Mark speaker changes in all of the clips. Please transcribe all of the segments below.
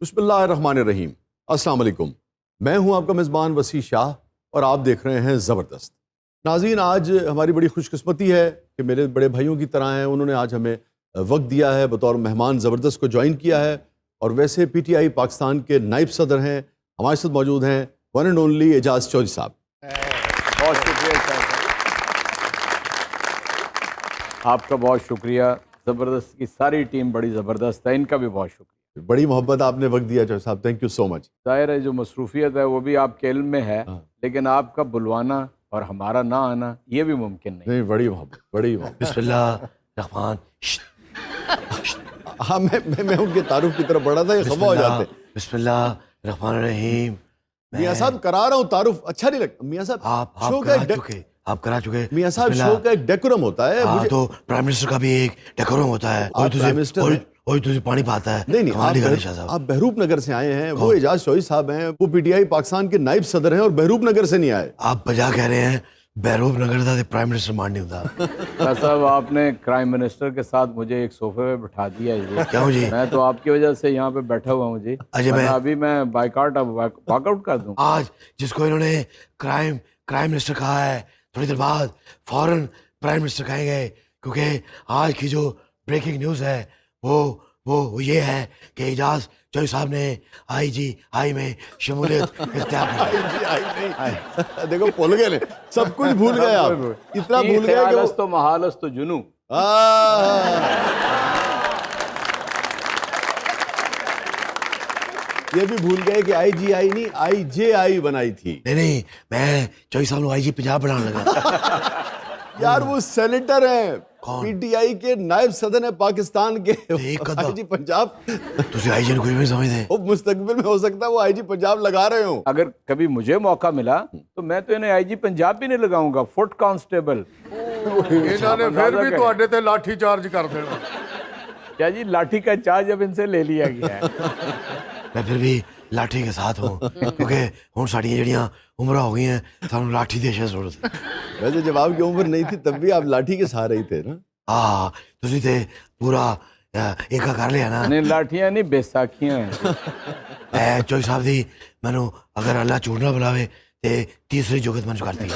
Speaker 1: بسم اللہ الرحمن الرحیم۔ السلام علیکم، میں ہوں آپ کا میزبان وسیع شاہ اور آپ دیکھ رہے ہیں زبردست۔ ناظرین، آج ہماری بڑی خوش قسمتی ہے کہ میرے بڑے بھائیوں کی طرح ہیں، انہوں نے آج ہمیں وقت دیا ہے، بطور مہمان زبردست کو جوائن کیا ہے، اور ویسے پی ٹی آئی پاکستان کے نائب صدر ہیں، ہمارے ساتھ موجود ہیں ون اینڈ اونلی اعجاز چودھری صاحب۔
Speaker 2: بہت شکریہ آپ کا، بہت شکریہ۔ زبردست کی ساری ٹیم بڑی زبردست ہے، ان کا بھی بہت شکریہ۔
Speaker 1: بڑی محبت آپ نے وقت دیا چودھری صاحب، تھینک یو سو مچ۔
Speaker 2: ظاہر ہے جو مصروفیت ہے وہ بھی آپ کے علم میں ہے، لیکن آپ کا بلوانا اور ہمارا نہ آنا یہ بھی ممکن نہیں۔
Speaker 1: بڑی محبت، بڑی محبت۔
Speaker 3: بسم اللہ الرحمن
Speaker 1: ہاں، میں ان کے تعارف کی طرف بڑھا تھا، یہ خفا ہو جاتے۔
Speaker 3: بسم اللہ الرحمن الرحیم۔
Speaker 1: میاں صاحب کرا رہا ہوں تعارف، اچھا نہیں لگتا میاں صاحب؟
Speaker 3: آپ کرا چکے
Speaker 1: میاں صاحب، شو کا ایک ڈیکورم ہوتا ہے۔
Speaker 3: ہاں، تو پرائم منسٹر کا بھی ایک ڈیکورم ہوتا ہے، کوئی تجھے پانی پاتا ہے۔
Speaker 1: نہیں، آپ بہروپ نگر سے آئے ہیں، وہ اعجاز چودھری صاحب ہیں، وہ پی ٹی آئی پاکستان کے نائب صدر ہیں، اور بہروپ نگر سے نہیں آئے۔
Speaker 3: آپ بجا کہہ رہے ہیں بہروپ نگر تھا، پرائم منسٹر مان نہیں ہوتا۔
Speaker 2: شاہ صاحب، آپ نے کرائم منسٹر کے ساتھ مجھے ایک صوفے پہ بٹھا دیا ہے۔
Speaker 3: کیوں جی؟
Speaker 2: میں تو آپ کی وجہ سے یہاں پہ بیٹھا ہوا ہوں جی۔ ابھی میں واک آؤٹ کر دوں۔
Speaker 3: آج جس کو انہوں نے کرائم منسٹر کہا ہے، تھوڑی دیر بعد فوراً پرائم منسٹر کہیں گے، کیونکہ آج کی جو بریکنگ نیوز ہے وہ یہ ہے کہ اعجاز چودھری صاحب نے آئی جی آئی میں شمولیت اختیار کی۔
Speaker 1: دیکھو بھول گئے، سب کچھ بھول گئے آپ، اتنا بھول گئے کہ
Speaker 2: تو محالست تو جنو۔
Speaker 1: یہ بھی بھول گئے کہ آئی جی آئی نہیں، آئی جے آئی بنائی تھی۔
Speaker 3: نہیں، میں چودھری صاحب نے آئی جی پنجاب بنانے لگا۔
Speaker 1: یار وہ سینیٹر ہیں، پی ٹی آئی کے نائب صدر ہیں پاکستان کے، آئی جی پنجاب۔
Speaker 3: تجھے آئی جی نے کچھ بھی سمجھتے؟
Speaker 1: وہ مستقبل میں ہو سکتا ہے وہ آئی جی پنجاب لگا رہے ہوں۔
Speaker 2: اگر کبھی مجھے موقع ملا تو میں تو انہیں آئی جی پنجاب بھی نہیں لگاؤں گا، فٹ کانسٹیبل۔
Speaker 4: انہوں نے پھر بھی تواڈے تے لاٹھی چارج کر دینا۔
Speaker 2: کیا جی، لاٹھی کا چارج اب ان سے لے لیا گیا ہے۔
Speaker 3: میں پھر بھی لاٹھی کے ساتھ ہوں، کیونکہ ہوں ساڑیاں جڑیاں عمرہ ہو گئی ہیں، سانوں لاٹھی دی ضرورت ہے۔
Speaker 1: ویسے جب آپ کی عمر نہیں تھی تب بھی آپ لاٹھی کے سہارے ہی تھے نا۔
Speaker 3: ہاں، تسی تے پورا ایکا کر لیا نا۔
Speaker 2: نہیں، لاٹھیاں نہیں، بیساکھیاں ہیں۔
Speaker 3: چودھری صاحب دی مینوں اگر اللہ جھوٹ نہ بلاوے تے تیسری جگت منظور کرتی ہے،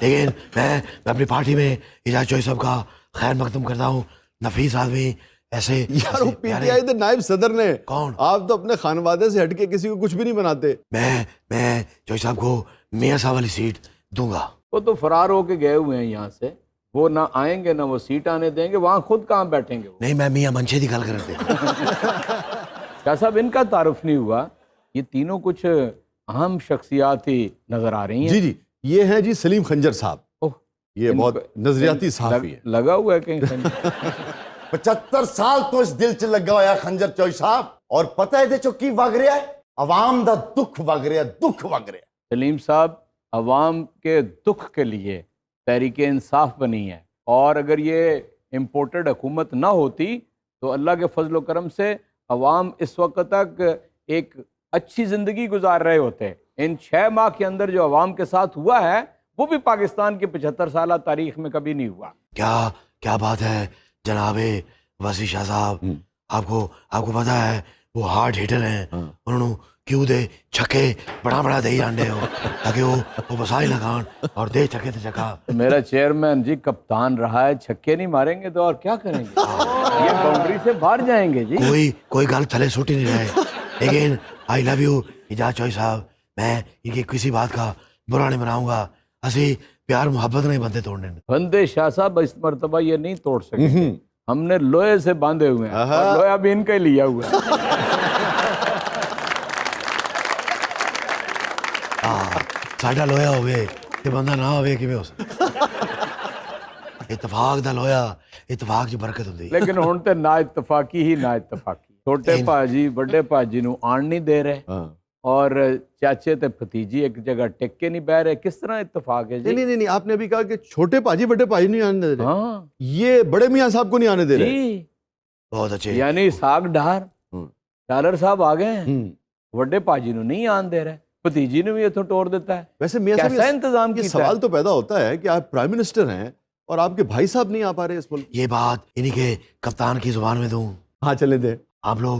Speaker 3: لیکن میں اپنی پارٹی میں اعجاز چودھری صاحب کا خیر مقدم کرتا ہوں۔ نفیس آدمی، ایسے
Speaker 1: یار وہ پی ٹی آئی دے نائب صدر نے۔
Speaker 3: کون؟
Speaker 1: آپ تو اپنے خانوادے سے ہٹ کے کسی کو کچھ بھی نہیں بناتے۔
Speaker 3: میں چودھری صاحب کو میاں صاحب والی سیٹ دوں گا۔
Speaker 2: وہ تو فرار ہو کے گئے ہوئے ہیں یہاں سے، وہ نہ آئیں گے نہ وہ سیٹ آنے دیں گے، وہاں خود کہاں بیٹھیں گے وہ۔
Speaker 3: نہیں، میں میاں منشے دی گل کرتے۔
Speaker 2: شاہ صاحب، ان کا تعارف نہیں ہوا، یہ تینوں کچھ اہم شخصیات ہی نظر آ رہی ہیں۔
Speaker 1: جی، یہ ہیں جی سلیم خنجر صاحب، یہ بہت نظریاتی صحافی ہے۔
Speaker 2: لگا ہوا ہے کہیں۔
Speaker 5: 75 سال تو اس دل چ لگا ہوا خنجر چودھری صاحب، اور پتہ ہے چو کی وگ رہا ہے؟ عوام دا دکھ وگ رہا ہے، دکھ وگ رہا ہے۔
Speaker 2: سلیم صاحب، عوام کے دکھ کے لیے تحریک انصاف بنی ہے، اور اگر یہ امپورٹڈ حکومت نہ ہوتی تو اللہ کے فضل و کرم سے عوام اس وقت تک ایک اچھی زندگی گزار رہے ہوتے۔ ان 6 ماہ کے اندر جو عوام کے ساتھ ہوا ہے وہ بھی پاکستان کی 75 سالہ تاریخ میں کبھی نہیں ہوا۔
Speaker 3: کیا بات ہے جناب وسیع شاہ صاحب، آپ کو پتا ہے وہ ہارڈ ہیٹر ہیں، انہوں نے کیوں دے چھکے بڑا دے جاندے ہو تاکہ وہ بسائی لگان اور دے چھکے تے چھکا۔
Speaker 2: میرا چیئرمین جی کپتان رہا ہے، چھکے نہیں ماریں گے تو اور کیا کریں گے؟ یہ باؤنڈری سے باہر جائیں گے جی۔
Speaker 3: کوئی گل تھلے سوٹ ہی نہیں رہے، لیکن آئی لو یو اعجاز چودھری صاحب، میں ان کی کسی بات کا برا نہیں بناؤں گا۔ اسی پیار محبت نہیں بندے توڑنے،
Speaker 2: بندے شاہ صاحب اس مرتبہ یہ نہیں توڑ سکے، ہم نے لوہے سے باندھے ہوئے ہیں، اور لوہا بھی ان کا ہی لیا ہوا ہے۔
Speaker 3: ساڈا لوہا ہوئے تے بندہ نہ ہوئے کیویں ہو سکتا؟ اتفاق دا لوہا، اتفاق کی برکت ہوندی۔
Speaker 2: لیکن ہن تے نا اتفاقی ہی نا اتفاقی، چھوٹے پاجی بڑے پاجی نو آن نہیں دے رہے، اور چاچے تے بھتیجی ایک جگہ ٹک کے نہیں بہ رہے، کس طرح اتفاق ہے جی؟
Speaker 1: نہیں، آپ نے ابھی کہا کہ چھوٹے پاجی بڑے پاجی نہیں آنے دے رہے،
Speaker 2: ہاں
Speaker 1: یہ بڑے میاں صاحب کو نہیں آنے دے رہے۔
Speaker 2: جی،
Speaker 3: بہت اچھے،
Speaker 2: یعنی ساگ ڈالر صاحب آ گئے ہیں، بڑے پاجی نو نہیں آن دے رہے، بھتیجی نے بھی اتوں توڑ دیتا ہے۔
Speaker 1: ویسے میاں
Speaker 2: کیسا
Speaker 1: صاحب
Speaker 2: انتظام
Speaker 1: یہ
Speaker 2: کیا؟
Speaker 1: سوال تو پیدا ہوتا ہے کہ آپ پرائم منسٹر ہیں اور آپ کے بھائی صاحب نہیں آ پا رہے اس ملک۔
Speaker 3: یہ بات انہی کے کپتان کی زبان میں دوں،
Speaker 1: ہاں چلے دیں۔
Speaker 3: آپ لوگ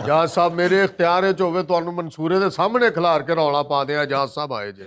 Speaker 4: ਜਹਾਜ਼ ਸਾਹਿਬ ਮੇਰੇ ਇਖਤਿਆਰ ਵਿੱਚ ਹੋਵੇ ਤੁਹਾਨੂੰ ਮਨਸੂਰੇ ਦੇ ਸਾਹਮਣੇ ਖਿਲਾਰ ਕੇ ਰੌਲਾ ਪਾ ਦਿਆਂ ਜਹਾਜ਼ ਸਾਹਿਬ ਆਏ ਜੇ।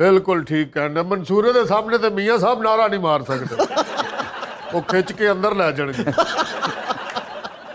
Speaker 4: ਬਿਲਕੁਲ ਠੀਕ ਕਹਿੰਦੇ ਮਨਸੂਰੇ ਦੇ ਸਾਹਮਣੇ ਤੇ ਮੀਆਂ ਸਾਹਿਬ ਨਾਰਾ ਨਹੀਂ ਮਾਰ ਸਕਦੇ ਉਹ ਖਿੱਚ ਕੇ ਅੰਦਰ ਲੈ ਜਾਣਗੇ।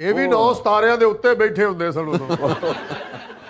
Speaker 4: ਇਹ ਵੀ 9 ਸਿਤਾਰਿਆਂ ਦੇ ਉੱਤੇ ਬੈਠੇ ਹੁੰਦੇ ਸਨ ਉਦੋਂ।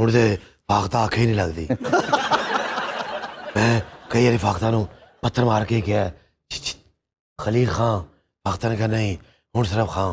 Speaker 3: ਹੁਣ ਤੇ ਫਾਖਤਾ ਅੱਖ ਹੀ ਨਹੀਂ ਲੱਗਦੀ ਮੈਂ ਕਈ ਵਾਰੀ ਫਾਖਤਾ ਨੂੰ ਪੱਥਰ ਮਾਰ ਕੇ ਕਿਹਾ ਖਲੀਲ ਖਾਨ ਫਾਖਤਾ ਨੇ ਕਿਹਾ ਨਹੀਂ ਹੁਣ ਸਿਰਫ ਖਾਨ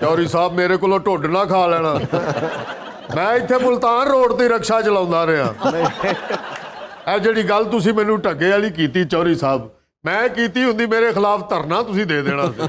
Speaker 4: ਚੌਰੀ ਸਾਹਿਬ ਮੇਰੇ ਕੋਲੋਂ ਢੁੱਡ ਨਾ ਖਾ ਲੈਣਾ ਮੈਂ ਇੱਥੇ ਮੁਲਤਾਨ ਰੋਡ ਤੇ ਰਕਸ਼ਾ ਚਲਾਉਂਦਾ ਰਿਹਾ। ਇਹ ਜਿਹੜੀ ਗੱਲ ਤੁਸੀਂ ਮੈਨੂੰ ਢੱਗੇ ਵਾਲੀ ਕੀਤੀ ਚੌਰੀ ਸਾਹਿਬ ਮੈਂ ਕੀਤੀ ਹੁੰਦੀ ਮੇਰੇ ਖਿਲਾਫ ਧਰਨਾ ਤੁਸੀਂ ਦੇ ਦੇਣਾ ਸੀ।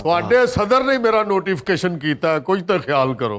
Speaker 4: ਤੁਹਾਡੇ ਸਦਰ ਨੇ ਮੇਰਾ ਨੋਟੀਫਿਕੇਸ਼ਨ ਕੀਤਾ ਕੁਝ ਤਾਂ ਖਿਆਲ ਕਰੋ।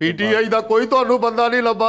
Speaker 4: PTI ਦਾ ਕੋਈ ਤੁਹਾਨੂੰ ਬੰਦਾ ਨਹੀਂ ਲੱਭਾ।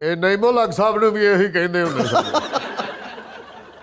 Speaker 4: ਇਹ ਨਈਮੋ ਲੱਗ ਸਾਹਿਬ ਨੂੰ ਵੀ ਇਹੀ ਕਹਿੰਦੇ ਹੁੰਦੇ ਸਨ।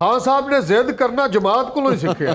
Speaker 4: ਖਾਨ ਸਾਹਿਬ ਨੇ ਜ਼ਿੱਦ ਕਰਨਾ ਜਮਾਤ ਕੋਲੋਂ ਹੀ ਸਿੱਖਿਆ।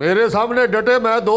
Speaker 4: ਮੇਰੇ ਸਾਹਮਣੇ ਡਟੇ ਮੈਂ 2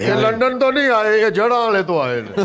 Speaker 4: ਇਹ ਲੰਡਨ ਤੋਂ ਨਹੀਂ ਆਏ, ਇਹ ਜੜਾਂ ਵਾਲੇ ਤੋਂ ਆਏ ਨੇ।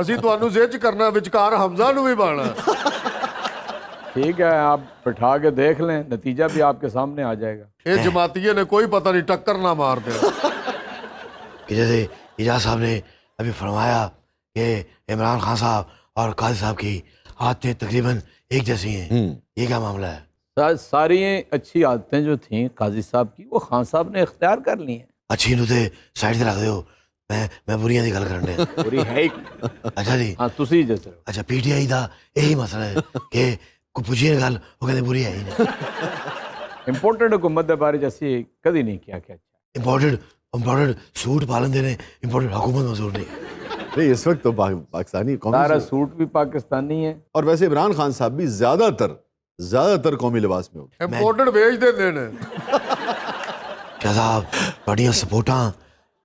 Speaker 4: ਅਸੀਂ ਤੁਹਾਨੂੰ ਜ਼ਿੱਜ ਕਰਨਾ ਵਿਚਕਾਰ ਹਮਜ਼ਾ ਨੂੰ ਵੀ ਬਾਣਾ।
Speaker 2: ٹھیک ہے آپ بٹھا کے دیکھ لیں نتیجہ بھی آپ کے سامنے آ جائے گا.
Speaker 4: ਇਹ ਜਮਾਤੀਏ ਨੇ ਕੋਈ پتہ نہیں ٹکر نہ مار دے.
Speaker 3: کہ جیسے اجاز صاحب نے ابھی فرمایا کہ عمران خان صاحب اور قاضی صاحب کی عادتیں تقریباً ایک جیسی ہیں، یہ کیا معاملہ ہے؟
Speaker 2: ساری اچھی عادتیں جو تھیں قاضی صاحب کی وہ خان صاحب نے اختیار کر لی ہیں.
Speaker 3: اچھی نو تے سائڈ تے رکھ دیو، میں بریاں دی گل کرن دے.
Speaker 2: پوری ہے ہی
Speaker 3: اچھا جی،
Speaker 2: ہاں تسی جیسے
Speaker 3: اچھا پی ٹی آئی دا یہی مسئلہ ہے کہ کو پوچھیے گل وہ کہتے بری ہے ہی نہیں.
Speaker 2: امپورٹنٹ حکومت دے بارے جیسی کدی نہیں کیا کیا
Speaker 3: امپورٹڈ سوٹ پالن دے نے، امپورٹڈ حکومت منظور نہیں.
Speaker 1: نہیں اس وقت تو پاکستانی قومی
Speaker 2: سارا سوٹ بھی پاکستانی ہے.
Speaker 1: اور ویسے عمران خان صاحب بھی زیادہ تر قومی لباس میں ہوتے
Speaker 4: امپورٹڈ ویچ دے نے.
Speaker 3: شاہ صاحب بڑیاں سپورٹاں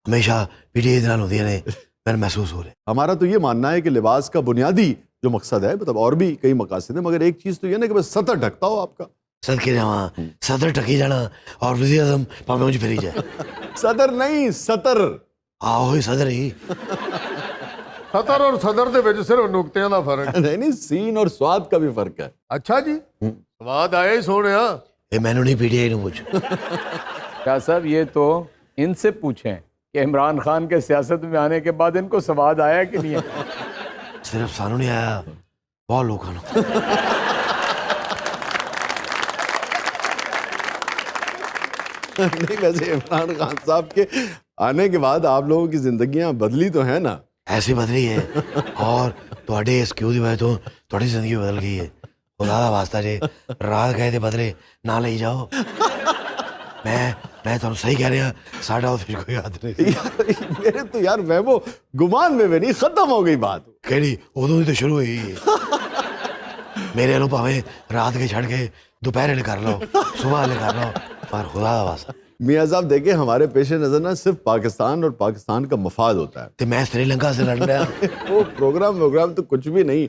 Speaker 3: ہمیشہ پی ٹی آئی دے نال ہوندیاں نے، میں محسوس ہو رہے.
Speaker 1: ہمارا تو یہ ماننا ہے کہ لباس کا بنیادی جو مقصد ہے، مطلب اور بھی کئی مقاصد ہیں، مگر ایک چیز تو یہ نا کہ بس سطر ڈھکتا ہو آپ کا.
Speaker 3: صدقے جاواں صدر ٹکی جانا اور وزیر اعظم پاویں اونج پھری جائے.
Speaker 1: صدر نہیں سطر.
Speaker 3: وہی صدر ہی.
Speaker 4: سطر اور صدر دے وچ صرف نقطیاں دا فرق.
Speaker 1: نہیں سین اور سواد کا بھی فرق ہے.
Speaker 4: اچھا جی سواد آیا ہی سونیا.
Speaker 3: یہ مینوں نہیں پی ٹی آئی نو پوچھ.
Speaker 2: کیا صاحب یہ تو ان سے پوچھیں کہ عمران خان کے سیاست میں آنے کے بعد ان کو سواد آیا کہ نہیں ہے.
Speaker 3: صرف سانوں نہیں آیا، بہت لوگوں نوں.
Speaker 1: نہیں ویسے عمران خان صاحب کے آنے کے بعد آپ لوگوں کی زندگیاں بدلی تو ہیں نا.
Speaker 3: ایسی بدلی ہے اور تواڈے اس کیوں دی وجہ تو تواڈی زندگی بدل گئی ہے. خدا دا واسطہ جے رات گئے تے بدلے نہ لئی جاؤ. میں تمہیں صحیح کہہ رہا، ساڈا اس کوئی یاد نہیں.
Speaker 1: میرے تو یار میں وہ گمان میں نہیں ختم ہو گئی بات.
Speaker 3: کہڑی ادوں ہی تو شروع ہوئی. میرے والوں پاویں رات کے چھڑ کے دوپہر لے کر لو، صبح لے کر لو، پر خدا دا واسطہ.
Speaker 1: میاں صاحب دیکھیں ہمارے پیش نظر نہ صرف پاکستان اور پاکستان کا مفاد ہوتا ہے.
Speaker 3: تے میں سری لنکا سے لڑ رہا.
Speaker 1: وہ پروگرام تو کچھ بھی نہیں.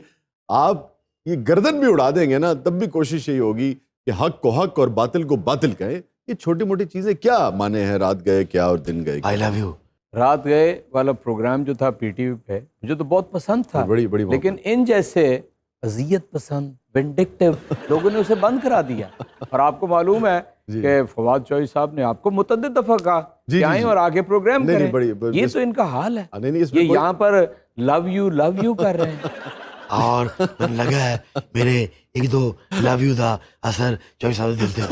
Speaker 1: آپ یہ گردن بھی اڑا دیں گے نا تب بھی کوشش یہی ہوگی کہ حق کو حق اور باطل کو باطل کہیں. یہ چھوٹی موٹی چیزیں کیا مانے ہیں، رات گئے کیا اور دن گئے.
Speaker 3: آئی لو یو.
Speaker 2: رات گئے والا پروگرام جو تھا پی ٹی وی پہ مجھے تو بہت پسند تھا،
Speaker 1: بڑی
Speaker 2: لیکن ان جیسے اذیت پسند وینڈکٹیو لوگوں نے اسے بند کرا دیا. اور آپ کو معلوم ہے کہ فواد چوہدری صاحب نے آپ کو متعدد دفعہ کہا کہ آئیں اور آگے پروگرام کریں. یہ تو ان کا حال ہے. یہ یہاں پر لو یو کر رہے ہیں.
Speaker 3: اور من لگا ہے میرے ایک دو لو یو دا اثر چوہدری صاحب دل تے.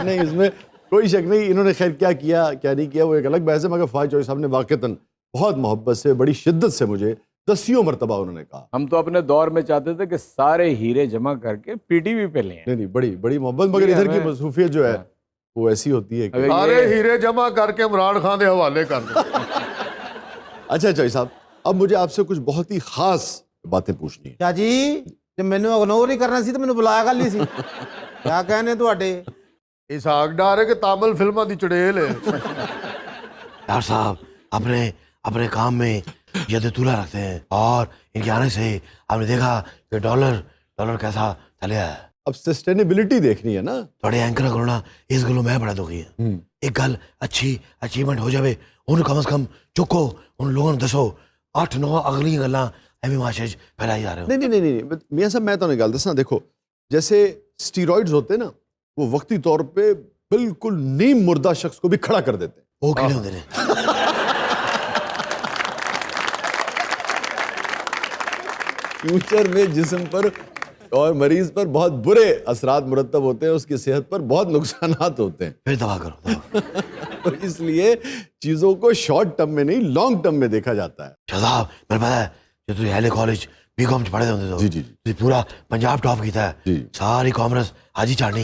Speaker 1: نہیں اس میں کوئی شک نہیں. انہوں نے خیر کیا کیا نہیں کیا وہ ایک الگ بحث ہے، مگر فواد چوہدری صاحب نے واقعتاً بہت محبت سے بڑی شدت سے مجھے دسیوں مرتبہ انہوں نے کہا.
Speaker 2: ہم تو اپنے دور میں چاہتے تھے کہ سارے ہیرے جمع کر کے پی ٹی وی پہ لیں.
Speaker 1: نہیں بڑی محبت، مگر ادھر کی مصروفیت جو ہے وہ ایسی ہوتی ہے کہ
Speaker 4: سارے ہیرے جمع کر کے عمران خان دے حوالے کر دیں.
Speaker 1: اچھا چوہدری صاحب اب مجھے آپ سے کچھ بہت ہی خاص باتیں پوچھنی ہیں.
Speaker 6: کیا جی جب مینوں اگنور نہیں کرنا سی تو مینوں بلایا گل نہیں سی. کیا کہنے تواڈے
Speaker 4: اسحاق ڈار ہے کہ تامل فلموں دی چڑیل ہے.
Speaker 3: ڈاکٹر صاحب اپنے کام میں ید طولہ رکھتے ہیں اور ان کے آنے سے آپ نے دیکھا کہ ڈالر کیسا چلیا ہے.
Speaker 1: اب سسٹینیبلٹی دیکھنی ہے نا.
Speaker 3: تھوڑے اینکر کرنا اس گلوں میں بڑا دکھی ہے. ایک گل اچھی اچیومنٹ ہو جائے انہوں کم از کم چکو، ان لوگوں نے دسو 8-9 اگلی گلاں ایویں معاشرے پھیلائی جا رہے ہو.
Speaker 1: نہیں میاں صاحب میں تو نہیں گل دسنا. دیکھو جیسے اسٹیرائڈز ہوتے ہیں نا وہ وقتی طور پہ بالکل نیم مردہ شخص کو بھی کھڑا کر دیتے ہیں.
Speaker 3: وہ کہڑے ہوندے نے؟
Speaker 1: فیوچر میں جسم پر اور مریض پر بہت برے اثرات مرتب ہوتے ہیں، اس کی صحت پر بہت نقصانات ہوتے ہیں.
Speaker 3: پھر دوا کرو.
Speaker 1: تو اس لیے چیزوں کو شارٹ ٹرم میں نہیں لانگ ٹرم میں دیکھا جاتا ہے.
Speaker 3: شہزاب میرے پتا ہے جو تھی ہیلے کالج بی کام پڑھے ہوندے
Speaker 1: جی
Speaker 3: تو پورا پنجاب ٹاپ کیتا ہے.
Speaker 1: جی
Speaker 3: ساری کامرس حاجی چاڑنی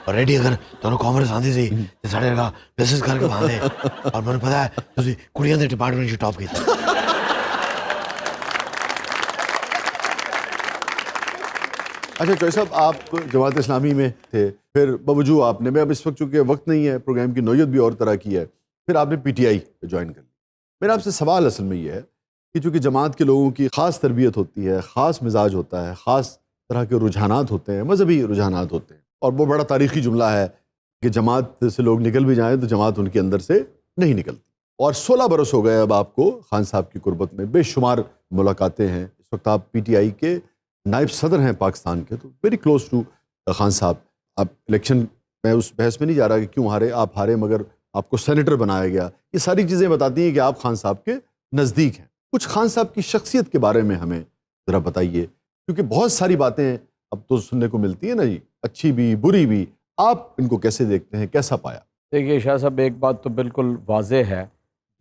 Speaker 3: اور ریڈی اگر تمہیں کامرس آتی سی تو سارے کا بزنس کر کے باندھے. اور مجھے پتا ہے تھی کڑیاں دے ڈپارٹمنٹ ٹاپ کیتا.
Speaker 1: اچھا چوہدری صاحب آپ جماعت اسلامی میں تھے، پھر باوجود آپ نے، میں اب اس وقت چونکہ وقت نہیں ہے، پروگرام کی نوعیت بھی اور طرح کی ہے، پھر آپ نے پی ٹی آئی جوائن کر لی. میرا آپ سے سوال اصل میں یہ ہے کہ چونکہ جماعت کے لوگوں کی خاص تربیت ہوتی ہے، خاص مزاج ہوتا ہے، خاص طرح کے رجحانات ہوتے ہیں، مذہبی رجحانات ہوتے ہیں، اور وہ بڑا تاریخی جملہ ہے کہ جماعت سے لوگ نکل بھی جائیں تو جماعت ان کے اندر سے نہیں نکلتی. اور 16 برس ہو گئے اب آپ کو خان صاحب کی قربت میں، بے شمار ملاقاتیں ہیں. اس وقت آپ پی ٹی آئی کے نائب صدر ہیں پاکستان کے، تو ویری کلوز ٹو خان صاحب. اب الیکشن میں اس بحث میں نہیں جا رہا کہ کیوں ہارے، آپ ہارے مگر آپ کو سینیٹر بنایا گیا. یہ ساری چیزیں بتاتی ہیں کہ آپ خان صاحب کے نزدیک ہیں. کچھ خان صاحب کی شخصیت کے بارے میں ہمیں ذرا بتائیے، کیونکہ بہت ساری باتیں اب تو سننے کو ملتی ہیں نا جی، اچھی بھی بری بھی. آپ ان کو کیسے دیکھتے ہیں، کیسا پایا؟
Speaker 2: دیکھیے شاہ صاحب، ایک بات تو بالکل واضح ہے،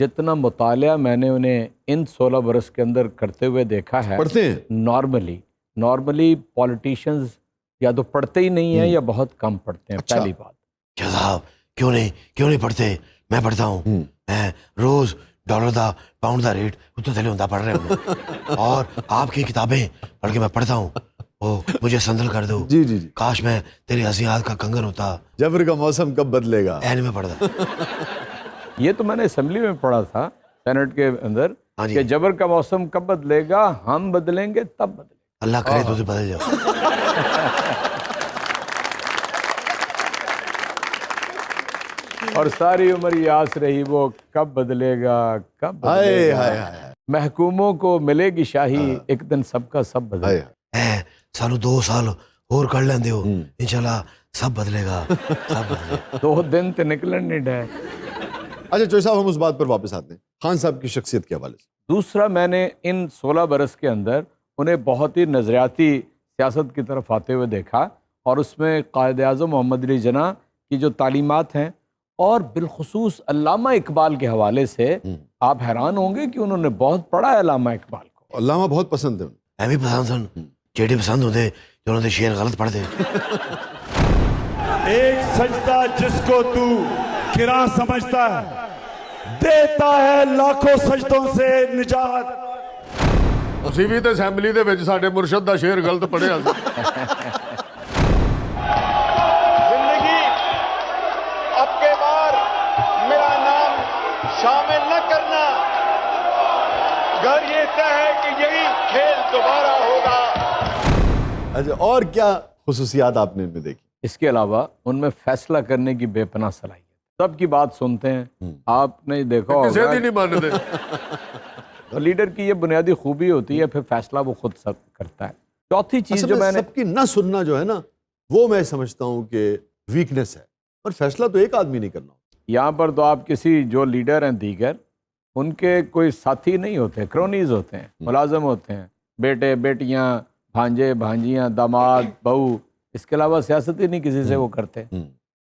Speaker 2: جتنا مطالعہ میں نے انہیں ان 16 برس کے اندر کرتے ہوئے دیکھا ہے،
Speaker 1: پڑھتے ہیں؟
Speaker 2: نارملی پولیٹیشینز یا تو پڑھتے ہی نہیں ہیں یا بہت کم پڑھتے ہیں.
Speaker 1: اچھا.
Speaker 2: پہلی بات.
Speaker 3: کیا صاحب کیوں نہیں پڑھتے؟ میں پڑھتا ہوں. میں روز ڈالر دا پاؤنڈ دا ریٹ اتنے تھلے ہوتا پڑھ رہے ہوں اور آپ کی کتابیں پڑھ کے میں پڑھتا ہوں. وہ مجھے سندل کر دو.
Speaker 1: جی جی جی.
Speaker 3: کاش میں تیری حسیات کا کنگن ہوتا.
Speaker 1: جبر کا موسم کب بدلے گا،
Speaker 3: این میں پڑھتا.
Speaker 2: یہ تو میں نے اسمبلی میں پڑھا تھا سینٹ کے اندر
Speaker 3: ہاں جی.
Speaker 2: کہ جبر کا موسم کب بدلے گا، ہم بدلیں گے تب بدلے گا.
Speaker 3: اللہ کرے تو بدل جاؤ.
Speaker 2: اور ساری عمر یہ آس رہی وہ کب بدلے گا، کب بدلے گا. محکوموں کو ملے گی شاہی، ایک دن سب کا سب بدلے گا.
Speaker 3: سانو 2 سال اور کر لیندے ہو، انشاءاللہ سب بدلے گا. سب بدلے گا.
Speaker 2: 2 دن تو نکلن نہیں ڈے.
Speaker 1: اچھا چوئی صاحب، ہم اس بات پر واپس آتے ہیں خان صاحب کی شخصیت کے حوالے سے.
Speaker 2: دوسرا، میں نے ان 16 برس کے اندر انہیں بہت ہی نظریاتی سیاست کی طرف آتے ہوئے دیکھا، اور اس میں قائد اعظم محمد علی جناح کی جو تعلیمات ہیں، اور بالخصوص علامہ اقبال کے حوالے سے آپ حیران ہوں گے کہ انہوں نے بہت پڑھا ہے علامہ اقبال کو.
Speaker 1: علامہ بہت پسند ہے.
Speaker 3: میں بھی پسند سن، چیٹے پسند ہوتے جو انہوں نے شعر غلط پڑھ دے.
Speaker 7: ایک سجدہ جس کو تو گراں سمجھتا ہے، دیتا ہے لاکھوں سجدوں سے نجات.
Speaker 4: ਅਸੀਂ ਵੀ ਤੇ ਅਸੈਂਬਲੀ ਦੇ ਵਿੱਚ ਸਾਡੇ ਮੁਰਸ਼ਦ ਦਾ ਸ਼ੇਰ ਗਲਤ ਪੜ੍ਹਿਆ ਸੀ.
Speaker 8: زندگی اب کے بار میرا نام شامل نہ کرنا، گر یہ طے ہے کہ یہی کھیل دوبارہ ہوگا.
Speaker 1: اچھا، اور کیا خصوصیات آپ نے ان میں دیکھی؟
Speaker 2: اس کے علاوہ ان میں فیصلہ کرنے کی بے پناہ صلاحیت. سب کی بات سنتے ہیں. آپ نے دیکھا
Speaker 4: ਕਿਸੇ
Speaker 2: ہوگا
Speaker 4: ਦੀ نہیں ਮੰਨਦੇ.
Speaker 2: لیڈر کی یہ بنیادی خوبی ہوتی ہے، پھر فیصلہ وہ خود سب کرتا ہے. چوتھی چیز
Speaker 1: اصل
Speaker 2: جو
Speaker 1: میں
Speaker 2: میں نے
Speaker 1: سب کی نہ سننا جو ہے نا، وہ میں سمجھتا ہوں کہ ویکنس ہے، اور فیصلہ تو ایک آدمی نہیں کرنا.
Speaker 2: یہاں پر تو آپ کسی جو لیڈر ہیں دیگر، ان کے کوئی ساتھی نہیں ہوتے، کرونیز ہوتے ہیں، ملازم ہوتے ہیں، بیٹے بیٹیاں، بھانجے بھانجیاں، داماد بہو. اس کے علاوہ سیاست ہی نہیں کسی سے وہ کرتے.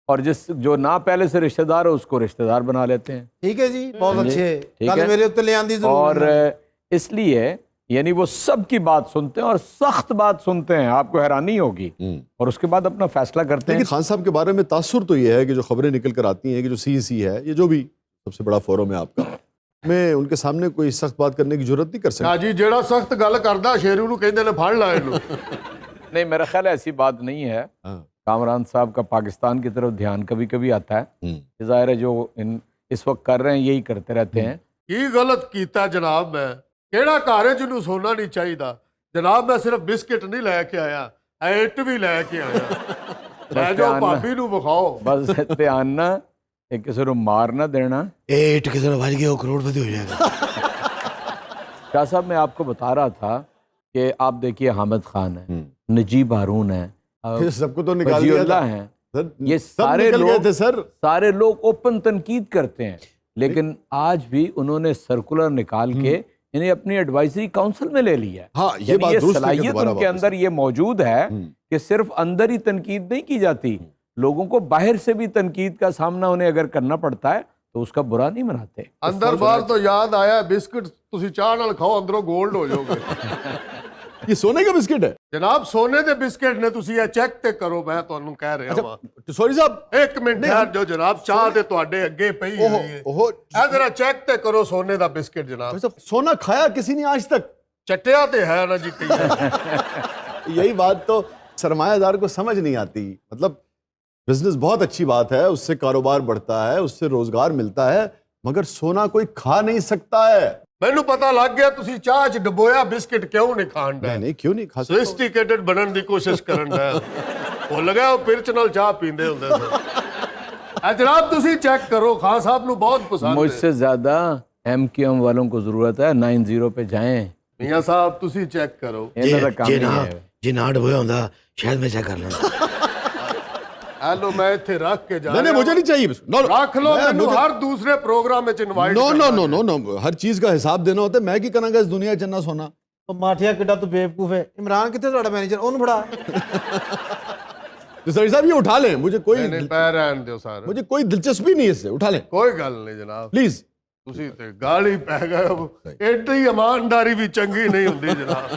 Speaker 2: اور جو نہ پہلے سے رشتہ دار ہو اس کو رشتہ دار بنا لیتے ہیں.
Speaker 6: ٹھیک ہے جی، بہت اچھے.
Speaker 2: ٹھیک
Speaker 6: کل
Speaker 2: ہے.
Speaker 6: میرے اتنے لے آندی
Speaker 2: اور
Speaker 6: ضرور.
Speaker 2: اس لیے یعنی وہ سب کی بات سنتے ہیں اور سخت بات سنتے ہیں، آپ کو حیرانی ہوگی، اور اس کے بعد اپنا فیصلہ کرتے ہیں.
Speaker 1: لیکن خان صاحب کے بارے میں تاثر تو یہ ہے کہ جو خبریں نکل کر آتی ہیں کہ جو CEC ہے، یہ جو بھی سب سے بڑا فورم ہے آپ کا، میں ان کے سامنے کوئی سخت بات کرنے کی ضرورت نہیں کر سکتا.
Speaker 4: ਹਾਂ ਜੀ, ਜਿਹੜਾ ਸਖਤ ਗੱਲ ਕਰਦਾ ਸ਼ੇਰੂ ਨੂੰ ਕਹਿੰਦੇ ਨੇ فੜ ਲਾ ਇਹਨੂੰ.
Speaker 2: نہیں، میرا خیال ہے ایسی بات نہیں ہے. کامران صاحب کا پاکستان کی طرف دھیان کبھی کبھی آتا ہے. ظاہر ہے جو اس وقت کر رہے ہیں یہی کرتے رہتے ہیں.
Speaker 4: ਕੀ ਗਲਤ ਕੀਤਾ ਜਨਾਬ ਮੈਂ? ਕਿਹੜਾ ਘਰ ਹੈ ਜਿਹਨੂੰ ਸੋਨਾ ਨਹੀਂ ਚਾਹੀਦਾ? ਜਨਾਬ ਮੈਂ ਸਿਰਫ ਬਿਸਕਿਟ ਨਹੀਂ ਲੈ ਕੇ ਆਇਆ, ਇੱਟ ਵੀ ਲੈ ਕੇ ਆਇਆ. ਲੈ ਜਾਓ ਭਾਬੀ ਨੂੰ ਵਿਖਾਓ.
Speaker 2: بس دھیان نہ ایک کسی کو مار نہ دینا.
Speaker 3: ایٹ کسی نے بھاج گیا وہ کروڑ پتی ہو جائے گا.
Speaker 2: شاہ صاحب، میں آپ کو بتا رہا تھا کہ آپ دیکھیے حامد خان ہے، نجیب ہارون ہے،
Speaker 1: سب کو تو نکال
Speaker 2: وزیر
Speaker 1: دیا
Speaker 2: اللہ
Speaker 1: تھا.
Speaker 2: ہیں.
Speaker 1: سر،
Speaker 2: یہ
Speaker 1: سب
Speaker 2: سارے
Speaker 1: نکل گئے
Speaker 2: لوگ
Speaker 1: تھے سر.
Speaker 2: سارے لوگ اوپن تنقید کرتے ہیں، لیکن آج بھی انہوں نے سرکولر نکال کے انہیں اپنی ایڈوائزری کاؤنسل میں لے لیا ہے.
Speaker 1: ہاں، یہ
Speaker 2: یعنی
Speaker 1: بات
Speaker 2: یہ
Speaker 1: درست ہے کہ
Speaker 2: صلاحیت
Speaker 1: دوبارہ
Speaker 2: ان کے
Speaker 1: واپس
Speaker 2: اندر یہ موجود ہے کہ صرف اندر ہی تنقید نہیں کی جاتی، لوگوں کو باہر سے بھی تنقید کا سامنا انہیں اگر کرنا پڑتا ہے تو اس کا برا نہیں مناتے.
Speaker 4: ਅੰਦਰ ਬਾਹਰ ਤੋਂ ਯਾਦ ਆਇਆ, ਬਿਸਕਟ ਤੁਸੀਂ ਚਾਹ ਨਾਲ ਖਾਓ, ਅੰਦਰੋਂ ਗੋਲਡ ਹੋ ਜਾਓਗੇ.
Speaker 1: یہ سونے کا بسکٹ ہے.
Speaker 4: ਜਨਾਬ ਸੋਨੇ ਦੇ ਬਿਸਕਟ ਨੇ, ਤੁਸੀਂ ਇਹ ਚੈੱਕ ਤੇ ਕਰੋ. ਮੈਂ ਤੁਹਾਨੂੰ ਕਹਿ ਰਿਹਾ ਵਾਂ.
Speaker 1: سوری صاحب،
Speaker 4: ਇੱਕ ਮਿੰਟ ਠਹਿਰ ਜਾਓ ਜਨਾਬ, ਚਾਹ ਤੇ ਤੁਹਾਡੇ ਅੱਗੇ ਪਈ ਹੋਈ ਹੈ.
Speaker 1: اوہو،
Speaker 4: ਇਹ ਜ਼ਰਾ چیک تے کرو سونے دا بسکٹ جناب.
Speaker 1: سونا کھایا کسی نے آج تک؟
Speaker 4: چٹیا تے ہے نا جی.
Speaker 1: یہی بات تو سرمایہ دار کو سمجھ نہیں آتی. مطلب بزنس بہت اچھی بات ہے، اس سے کاروبار بڑھتا ہے، اس سے روزگار ملتا ہے، مگر سونا کوئی کھا نہیں سکتا ہے.
Speaker 4: ਮੈਨੂੰ ਪਤਾ ਲੱਗ ਗਿਆ ਤੁਸੀਂ ਚਾਹ 'ਚ ਡਬੋਇਆ ਬਿਸਕਟ ਕਿਉਂ ਨਹੀਂ ਖਾਣ ਦਾ.
Speaker 1: نہیں کیوں نہیں کھا سکتا؟
Speaker 4: ਸੋਫਿਸਟੀਕੇਟਡ ਬਣਨ ਦੀ ਕੋਸ਼ਿਸ਼ ਕਰਨ ਦਾ. ਭੁੱਲ ਗਿਆ ਉਹ ਪਿਰਚ ਨਾਲ ਚਾਹ ਪੀਂਦੇ ਹੁੰਦੇ ਸੀ. جناب تسی چیک کرو خان صاحب نو بہت پسند
Speaker 2: مجھ
Speaker 4: ہے
Speaker 2: سے زیادہ MQM والوں کو ضرورت ہے 90 پہ جائیں.
Speaker 4: میاں صاحب تسی چیک کرو
Speaker 2: انہوں کا کام نہیں ہے.
Speaker 3: جی نہ ڈبویا ہوندا شاید میں چیک کر لینا.
Speaker 4: ہیلو میں ایتھے رکھ کے جا
Speaker 1: نہیں مجھے نہیں چاہیے.
Speaker 4: رکھ لو مینوں ہر دوسرے پروگرام وچ انوائٹ
Speaker 1: نو نو نو نو نو ہر چیز کا حساب دینا ہوتا ہے. میں کی کراں گا اس دنیا چننا سونا.
Speaker 6: تو ماٹھیا کڈا تو بیوقوف ہے. عمران کتنے تہاڈا مینیجر اونوں بڑا
Speaker 1: دستگیر صاحب یہ اٹھا لیں. مجھے
Speaker 4: پیر رہن دیو سارے
Speaker 1: مجھے کوئی دلچسپی نہیں ہے اس سے. اٹھا لیں
Speaker 4: کوئی گل نہیں جناب
Speaker 1: پلیز.
Speaker 4: تسی تے گالی پہ گئے. ایڈی ایمانداری بھی چنگی نہیں ہوندی جناب.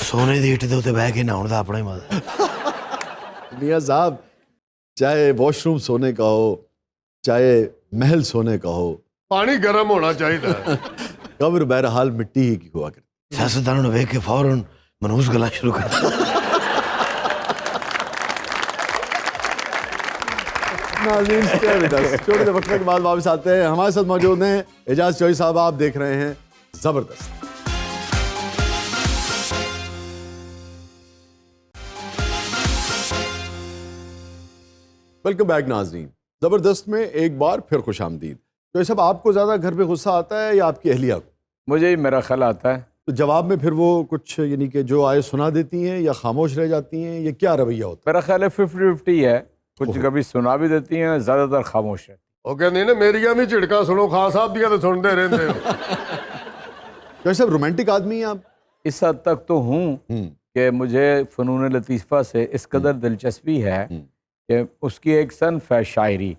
Speaker 3: سونے دی اٹ دے اوتے بیٹھ کے نہاؤن دا اپنا ہی مزہ.
Speaker 1: میاں صاحب چاہے واش روم سونے کا ہو چاہے محل سونے کا ہو
Speaker 4: پانی گرم ہونا چاہیے.
Speaker 1: قبر بہرحال مٹی ہی کی ہوا کرتی.
Speaker 3: سیاستدانوں نے ویکھ کے فوراً منحوس گلاں شروع کر دیا.
Speaker 1: ناظرین چھوٹے سے وقفے کے بعد واپس آتے ہیں. ہمارے ساتھ موجود ہیں اعجاز چوہی صاحب. آپ دیکھ رہے ہیں زبردست. ویلکم بیک ناظرین. زبردست میں ایک بار پھر خوش آمدید. چوہی صاحب آپ کو زیادہ گھر پہ غصہ آتا ہے یا آپ کی اہلیہ کو؟
Speaker 2: مجھے ہی میرا خیال آتا ہے.
Speaker 1: تو جواب میں پھر وہ کچھ یعنی کہ جو آئے سنا دیتی ہیں یا خاموش رہ جاتی ہیں، یہ کیا رویہ ہوتا
Speaker 2: میرا خیال ہے 50-50 ہے. کچھ کبھی سنا بھی دیتی ہیں، زیادہ تر خاموش ہے.
Speaker 4: وہ کہندے نے میریاں بھی جھڑکاں سنو خان صاحب دیاں تے سنتے رہندے ہو.
Speaker 1: چوہی صاحب رومانٹک آدمی ہیں آپ؟
Speaker 2: اس حد تک تو ہوں کہ مجھے فنون لطیفہ سے اس قدر دلچسپی ہے کہ اس کی ایک صنف ہے شاعری.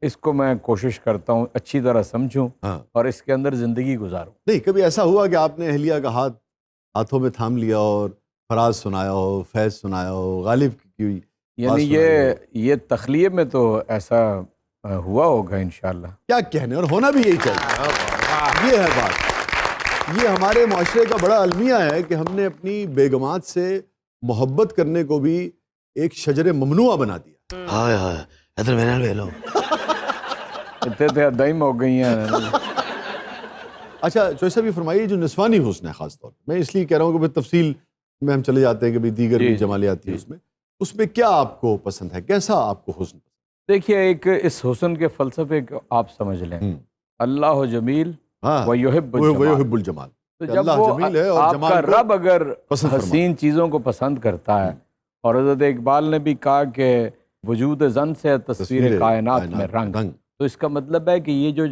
Speaker 2: اس کو میں کوشش کرتا ہوں اچھی طرح سمجھوں اور اس کے اندر زندگی گزاروں.
Speaker 1: نہیں کبھی ایسا ہوا کہ آپ نے اہلیہ کا ہاتھ ہاتھوں میں تھام لیا اور فراز سنایا ہو، فیض سنایا ہو، غالب کی
Speaker 2: یعنی یہ تخلیے میں تو ایسا ہوا ہوگا انشاءاللہ.
Speaker 1: کیا کہنے، اور ہونا بھی یہی چاہیے. یہ ہے بات. یہ ہمارے معاشرے کا بڑا المیہ ہے کہ ہم نے اپنی بیگمات سے محبت کرنے کو بھی ایک شجر ممنوعہ بنا دیا.
Speaker 3: ہائے ہائے ادھر میرے نال ویلو
Speaker 2: اتنے دائم ہو گئی ہیں.
Speaker 1: اچھا چوہی صاحب یہ فرمائیے جو نسوانی حسن ہے خاص طور پہ، میں اس لیے کہہ رہا ہوں کہ تفصیل میں ہم چلے جاتے ہیں کہ دیگر بھی جمالیات ہیں اس میں کیا آپ کو پسند ہے، کیسا آپ کو حسن؟
Speaker 2: دیکھیے ایک اس حسن کے فلسفے کو آپ سمجھ لیں. اللہ جمیل ویحب
Speaker 1: الجمال.
Speaker 2: تو جب وہ آپ کا رب اگر حسین چیزوں کو پسند کرتا ہے، اور حضرت اقبال نے بھی کہا کہ وجود زن سے تصویر کائنات میں رنگ، تو اس کا مطلب ہے کہ یہ جو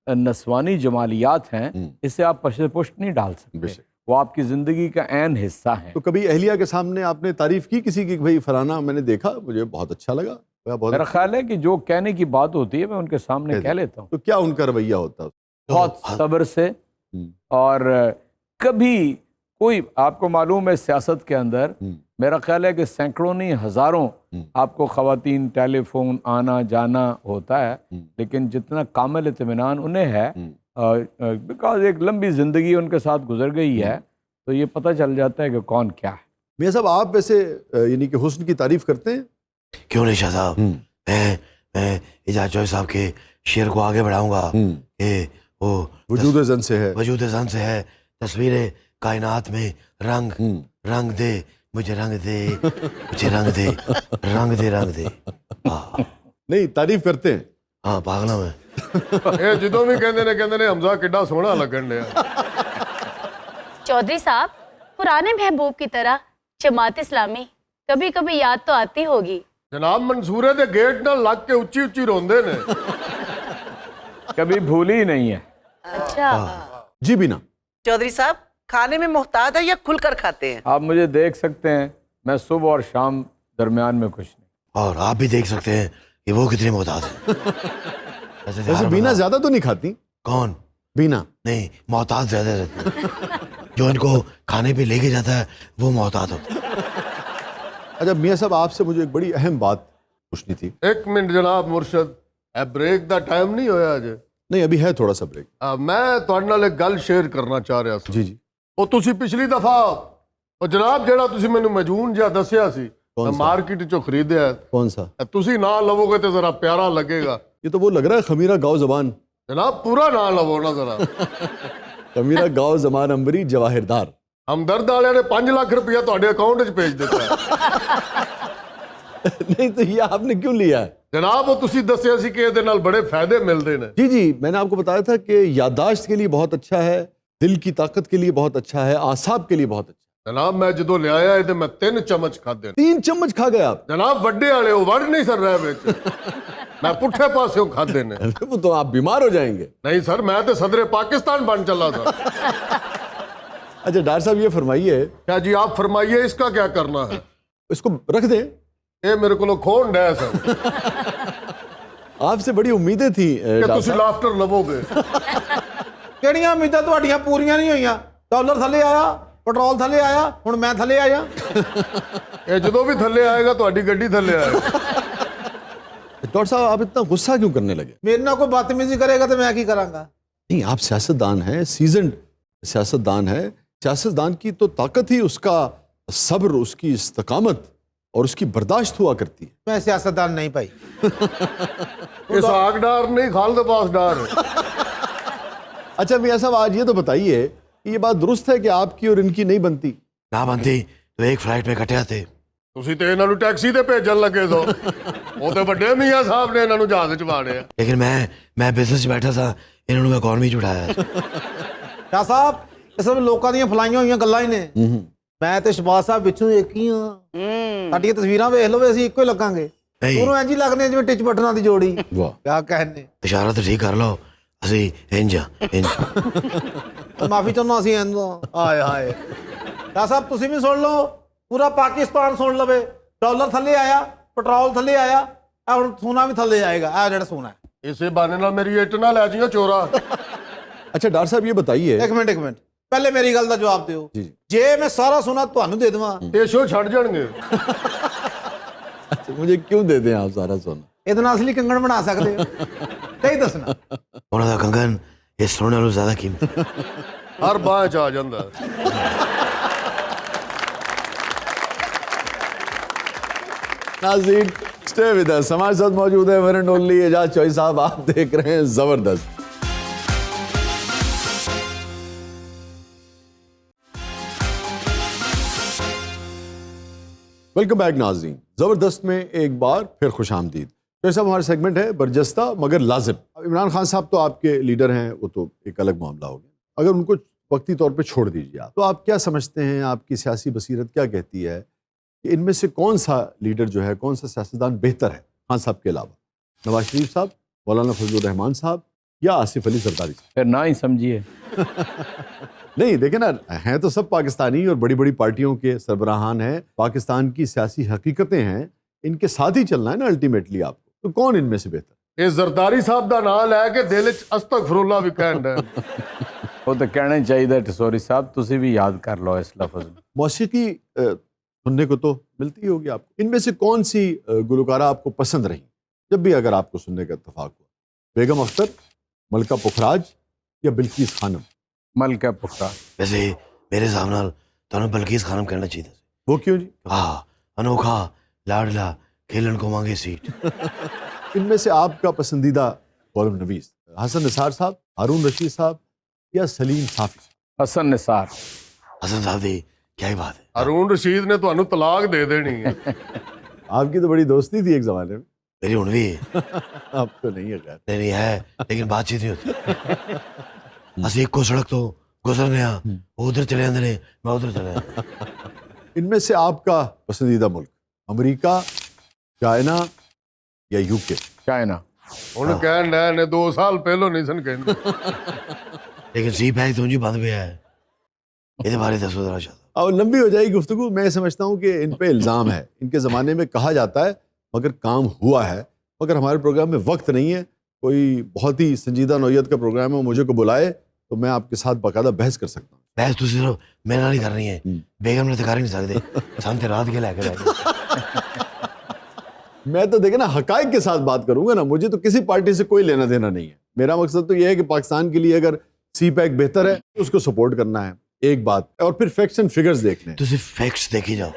Speaker 2: نسوانی جمالیات ہیں اسے آپ پشت نہیں ڈال سکتے. وہ آپ کی زندگی کا عین حصہ ہیں.
Speaker 1: تو کبھی اہلیہ کے سامنے آپ نے تعریف کی کسی کی کہ بھائی فلانا میں نے دیکھا مجھے بہت اچھا لگا؟
Speaker 2: میرا خیال ہے کہ جو کہنے کی بات ہوتی ہے میں ان کے سامنے کہہ لیتا ہوں.
Speaker 1: تو کیا ان کا رویہ ہوتا ہے؟
Speaker 2: بہت صبر سے. اور کبھی کوئی آپ کو معلوم ہے سیاست کے اندر میرا خیال ہے کہ سینکڑوں نہیں ہزاروں آپ کو خواتین ٹیلی فون آنا جانا ہوتا ہے، لیکن جتنا کامل اطمینان انہیں ہے بیکاز ایک لمبی زندگی ان کے ساتھ گزر گئی ہے، تو یہ پتہ چل جاتا ہے کہ کون کیا ہے.
Speaker 1: میاں صاحب آپ ویسے یعنی کہ حسن کی تعریف کرتے ہیں؟
Speaker 3: کیوں نہیں شاہ صاحب. میں اعجاز چوہی صاحب کے شعر کو آگے بڑھاؤں گا کہ وہ
Speaker 1: وجود زن سے ہے،
Speaker 3: وجود زن سے ہے تصویر کائنات میں رنگ. رنگ دے مجھے رنگ دے، مجھے رنگ دے، رنگ دے رنگ دے.
Speaker 1: نہیں تعریف کرتے ہیں؟
Speaker 3: ہاں پاگلا میں
Speaker 4: اے جدوں بھی کہندے نے حمزہ کڈا سوہنا لگن ڈیا.
Speaker 9: چودھری صاحب پرانے محبوب کی طرح جماعت اسلامی کبھی کبھی یاد تو آتی ہوگی.
Speaker 4: جناب منصورے دے گیٹ نال لگ کے اچھی اچھی روندے نے.
Speaker 2: کبھی بھولی ہی نہیں ہے.
Speaker 9: اچھا
Speaker 1: جی بینا.
Speaker 10: چودھری صاحب کھانے میں محتاط ہے یا کھل کر کھاتے ہیں؟
Speaker 2: آپ مجھے دیکھ سکتے ہیں میں صبح اور شام درمیان میں کچھ نہیں.
Speaker 3: اور آپ بھی دیکھ سکتے ہیں کہ وہ کتنے محتاط ہیں.
Speaker 1: ویسے بینا زیادہ تو نہیں کھاتی؟
Speaker 3: کون؟
Speaker 1: بینا
Speaker 3: نہیں محتاط زیادہ رہتے ہیں. جو ان کو کھانے پہ لے کے جاتا ہے وہ محتاط ہوتا ہے.
Speaker 1: اچھا میاں صاحب آپ سے مجھے ایک بڑی اہم بات پوچھنی تھی.
Speaker 4: ایک منٹ جناب مرشد، اے بریک دا ٹائم نہیں ہویا اج؟
Speaker 1: نہیں ابھی ہے تھوڑا سا بریک.
Speaker 4: میں تہاڈے نال ایک گل شیئر کرنا چاہ رہا سی.
Speaker 1: جی
Speaker 4: وہ تسی پچھلی دفعہ وہ جناب جیڑا تسی مینوں مجون جہا دسیا سی مارکیٹ چوں خریدیا ہے،
Speaker 1: کون سا؟
Speaker 4: تسی نہ لو گے تو ذرا پیارا لگے گا.
Speaker 1: یہ تو وہ لگ رہا ہے خمیرہ گاؤ زبان.
Speaker 4: جناب پورا نہ لو نا ذرا.
Speaker 1: خمیرہ گاؤ زبان امبری جواہردار.
Speaker 4: ہمدرد والے نے 5 لاکھ روپیہ تہاڈے اکاؤنٹ وچ بھیج دیتا ہے.
Speaker 1: نہیں تو یہ آپ نے کیوں لیا ہے؟
Speaker 4: جناب وہ تسی دسیا سی کہ ਇਹਦੇ ਨਾਲ ਬੜੇ ਫਾਇਦੇ ਮਿਲਦੇ ਨੇ।
Speaker 1: جی جی میں نے آپ کو بتایا تھا کہ یادداشت کے لیے بہت اچھا ہے, دل کی طاقت کے لیے بہت اچھا ہے, اعصاب کے لیے بہت اچھا ہے.
Speaker 4: جناب میں جدو لے آیا ਇਹਦੇ ਮੈਂ 3 ਚਮਚ ਖਾਦੇ ਨੇ।
Speaker 1: 3 چمچ کھا گئے آپ؟
Speaker 4: جناب ਵੱਡੇ ਵਾਲੇ ਉਹ ਵੜ نہیں ਸਰ ਰਹੇ ਵਿੱਚ, ਮੈਂ ਪੁੱਠੇ ਪਾਸਿਓਂ ਖਾਦੇ ਨੇ।
Speaker 1: وہ تو آپ بیمار ہو جائیں گے.
Speaker 4: نہیں سر میں تو صدر پاکستان بن چلا تھا۔
Speaker 1: اچھا ڈاکٹر صاحب یہ فرمائیے.
Speaker 4: کیا جی آپ فرمائیے اس کا کیا کرنا ہے؟
Speaker 1: اس کو رکھ دیں.
Speaker 4: یہ میرے کو کھون ڈے سر
Speaker 1: آپ سے بڑی امیدیں تھیں
Speaker 4: کہ تسی لافٹر لو گے۔
Speaker 6: ਕਿਹੜੀਆਂ ਉਮੀਦਾਂ ਤੁਹਾਡੀਆਂ ਪੂਰੀਆਂ ਨਹੀਂ ਹੋਈਆਂ? ਡਾਲਰ ਥੱਲੇ ਆਇਆ, ਪੈਟਰੋਲ ਥੱਲੇ ਆਇਆ, ਹੁਣ ਮੈਂ ਥੱਲੇ ਆਇਆ।
Speaker 4: ਇਹ ਜਦੋਂ بھی تھلے آئے گا ਤੁਹਾਡੀ ਗੱਡੀ ਥੱਲੇ ਆਏਗੀ۔
Speaker 1: ڈاکٹر صاحب آپ اتنا غصہ کیوں کرنے لگے؟
Speaker 6: ਮੇਰੇ ਨਾਲ ਕੋਈ ਬਦਤਮੀਜ਼ੀ ਕਰੇਗਾ تو میں کی کراਂਗਾ؟
Speaker 1: نہیں آپ سیاستدان ہیں, سیزنڈ سیاستدان ہے. سیاستدان کی تو طاقت ہی اس کا صبر, اس کی استقامت اور اس کی برداشت ہوا کرتی ہے.
Speaker 6: میں سیاستدان نہیں بھائی.
Speaker 4: یہ ساگ ڈار نہیں خالد عباس ڈار ہے۔
Speaker 1: اچھا میاں صاحب آج یہ تو بتائیے کہ یہ بات درست ہے کہ آپ کی اور ان کی نہیں بنتی؟
Speaker 3: نہ بنتی تو ایک فلائٹ میں کٹے آتے.
Speaker 4: ਤੁਸੀਂ ਤੇ ਇਹਨਾਂ ਨੂੰ ਟੈਕਸੀ ਤੇ ਭੇਜਣ ਲੱਗੇ ਸੋ, ਉਹ ਤੇ ਵੱਡੇ ਮੀਆਂ ਸਾਹਿਬ ਨੇ ਇਹਨਾਂ ਨੂੰ ਜਹਾਜ਼ 'ਚ ਵਾੜਿਆ।
Speaker 3: لیکن میں بزنس 'ਚ ਬੈਠਾ ਸਾਂ, ਇਹਨਾਂ ਨੂੰ ਮੈਂ ਇਕਨੋਮੀ 'ਚ ਉਠਾਇਆ।
Speaker 6: ਸ਼ਾਹ ਸਾਹਿਬ ਇਹ ਸਭ ਲੋਕਾਂ ਦੀਆਂ ਫਲਾਈਆਂ ਹੋਈਆਂ ਗੱਲਾਂ ਹੀ ਨੇ। ਮੈਂ ਤੇ ਸ਼ਬਾਜ਼ ਸਾਹਿਬ ਵਿੱਚੋਂ ਇੱਕ ਹੀ ਹਾਂ। ਸਾਡੀਆਂ ਤਸਵੀਰਾਂ ਵੇਖ ਲਓ, ਅਸੀਂ ਇੱਕੋ ਹੀ ਲੱਗਾਂਗੇ। ਉਹਨੂੰ ਇੰਝ ਹੀ ਲੱਗਦੇ ਜਿਵੇਂ ਟਿਚ ਬਟਨਾਂ ਦੀ ਜੋੜੀ।
Speaker 1: ਵਾਹ
Speaker 6: ਕਿਆ ਕਹਿੰਦੇ।
Speaker 3: ਇਸ਼ਾਰਾ ਤਾਂ ਠੀਕ ਕਰ ਲਓ, ਅਸੀਂ ਇੰਜ
Speaker 6: ਮਾਫੀ ਚਾਹੁੰਦਾ, ਅਸੀਂ ਇੰਝ ਹਾਏ ਹਾਏ। ਸ਼ਾਹ ਸਾਹਿਬ ਤੁਸੀਂ ਵੀ ਸੁਣ ਲਓ, ਪੂਰਾ ਪਾਕਿਸਤਾਨ ਸੁਣ ਲਵੇ। ਡਾਲਰ ਥੱਲੇ ਆਇਆ, ਪੈਟਰੋਲ ਥੱਲੇ ਆਇਆ, ਆ ਹੁਣ ਸੋਨਾ ਵੀ ਥੱਲੇ ਆਏਗਾ। ਆ ਜਿਹੜਾ ਸੋਨਾ ਹੈ
Speaker 4: ਇਸੇ ਬਹਾਨੇ ਨਾਲ ਮੇਰੀ ਇੱਟ ਨਾ ਲੈ ਜਾਈਓ ਚੋਰਾ।
Speaker 1: اچھا ڈاکٹر صاحب یہ بتائیے.
Speaker 6: ਇੱਕ ਮਿੰਟ ਪਹਿਲੇ ਮੇਰੀ ਗੱਲ ਦਾ ਜਵਾਬ ਦਿਓ। ਜੇ ਮੈਂ ਸਾਰਾ ਸੋਨਾ ਤੁਹਾਨੂੰ ਦੇ ਦੇਵਾਂ
Speaker 4: ਇਹ ਸ਼ੋ ਛੱਡ ਜਾਣਗੇ।
Speaker 1: اچھا مجھے کیوں دے دیں آپ سارا سونا؟
Speaker 6: ਇਹਦੇ ਨਾਲ ਅਸਲੀ ਕੰਗਣ ਬਣਾ ਸਕਦੇ ਹੋ। ਨਹੀਂ ਦੱਸਣਾ।
Speaker 3: ਉਹਨਾਂ ਦਾ ਕੰਗਨ ਇਸ ਸੋਨੇ ਨਾਲੋਂ ਜ਼ਿਆਦਾ ਕੀਮਤੀ।
Speaker 4: ਹਰ ਬਾਂਹ 'ਚ ਆ ਜਾਂਦਾ।
Speaker 1: ناظرین اسٹے ود اس، ہمارے ساتھ موجود ہے ون اینڈ اونلی اعجاز چوئی صاحب. آپ دیکھ رہے ہیں زبردست. ویلکم بیک ناظرین. زبردست میں ایک بار پھر خوش آمدید. چوئی صاحب ہمارا سیگمنٹ ہے برجستہ مگر لازم. عمران خان صاحب تو آپ کے لیڈر ہیں, وہ تو ایک الگ معاملہ ہو گیا. اگر ان کو وقتی طور پہ چھوڑ دیجیے آپ, تو آپ کیا سمجھتے ہیں, آپ کی سیاسی بصیرت کیا کہتی ہے کہ ان میں سے کون سا لیڈر جو ہے, کون سا سیاستدان بہتر ہے خان صاحب کے علاوہ؟ نواز شریف صاحب, مولانا فضل الرحمان صاحب یا آصف علی زرداری صاحب؟
Speaker 2: پھر نہ ہی سمجھیے.
Speaker 1: نہیں دیکھیں نا, ہیں تو سب پاکستانی اور بڑی بڑی پارٹیوں کے سربراہان ہیں. پاکستان کی سیاسی حقیقتیں ہیں, ان کے ساتھ ہی چلنا ہے نا الٹیمیٹلی آپ کو. تو کون ان میں سے بہتر؟
Speaker 4: ਇਹ ਜ਼ਰਦਾਰੀ ਸਾਹਿਬ ਦਾ ਨਾਂ ਲੈ ਕੇ ਦਿਲ 'ਚ ਅਸਤਗਫਰੁੱਲਾ ਵੀ ਕਹਿਣ ਡਿਆ।
Speaker 2: وہ تو کہنا ہی چاہیے ٹسوری صاحب, تسی بھی یاد کر لو اس لفظ.
Speaker 1: موسیقی سننے کو تو ملتی ہی ہوگی آپ کو. ان میں سے کون سی گلوکارہ آپ کو پسند رہی جب بھی اگر آپ کو سننے کا اتفاق ہوا؟ بیگم اختر, ملکہ پکھراج یا بلقیس خانم؟
Speaker 2: ملکہ پکھراج.
Speaker 3: ویسے میرے حساب نال تمہیں بلقیس خانم کہنا چاہیے.
Speaker 1: وہ کیوں جی؟
Speaker 3: ہاں, انوکھا لاڈلا کھیلن کو مانگے سیٹ.
Speaker 1: ان میں سے آپ کا پسندیدہ کالم نویس حسن نثار صاحب, ہارون رشید صاحب یا سلیم صافی صاحب؟
Speaker 2: حسن نثار.
Speaker 3: حسن صاحب دی کیا ہی بات ہے.
Speaker 4: ہارون رشید نے تمہیں طلاق دے دینی ہے.
Speaker 1: آپ کی تو بڑی دوستی تھی ایک زمانے میں.
Speaker 3: میری ہن بھی ہے.
Speaker 1: اب تو نہیں ہے خیر.
Speaker 3: نہیں ہے, لیکن بات چیت نہیں ہوتی. اسی ایک کو سڑک تو گزر گیا, وہ ادھر چلے جاندے نے, میں ادھر چلا جاتا.
Speaker 1: ان میں سے آپ کا پسندیدہ ملک امریکہ, چائنا یا یو کے؟
Speaker 2: چائنا.
Speaker 4: ਹੁਣ ਕਹਿਣ ਡਿਆ ਨੇ 2 ਸਾਲ ਪਹਿਲੋਂ ਨਹੀਂ ਸਨ ਕਹਿੰਦੇ.
Speaker 3: لیکن سی پیک تو جی بند پیا ہے. یہ بارے دسو ذرا شاید.
Speaker 1: اور لمبی ہو جائے گی گفتگو. میں سمجھتا ہوں کہ ان پہ الزام ہے. ان کے زمانے میں کہا جاتا ہے مگر کام ہوا ہے. مگر ہمارے پروگرام میں وقت نہیں ہے. کوئی بہت ہی سنجیدہ نوعیت کا پروگرام ہے, مجھے کو بلائے تو میں آپ کے ساتھ باقاعدہ بحث کر سکتا ہوں.
Speaker 3: بحث تو صرف میرے نال ہی کر رہی ہے, بیگم نے تو کر ہی نہیں سکتے. سامنے رات کے لے کے بیٹھے.
Speaker 1: میں تو دیکھیں نا حقائق کے ساتھ بات کروں گا نا. مجھے تو کسی پارٹی سے کوئی لینا دینا نہیں ہے. میرا مقصد تو یہ ہے کہ پاکستان کے لیے اگر سی پیک بہتر ہے تو اس کو سپورٹ کرنا ہے, ایک بات. اور پھر فیکٹس اینڈ فگرز دیکھنے.
Speaker 3: تو صرف فیکٹس دیکھی جاؤ.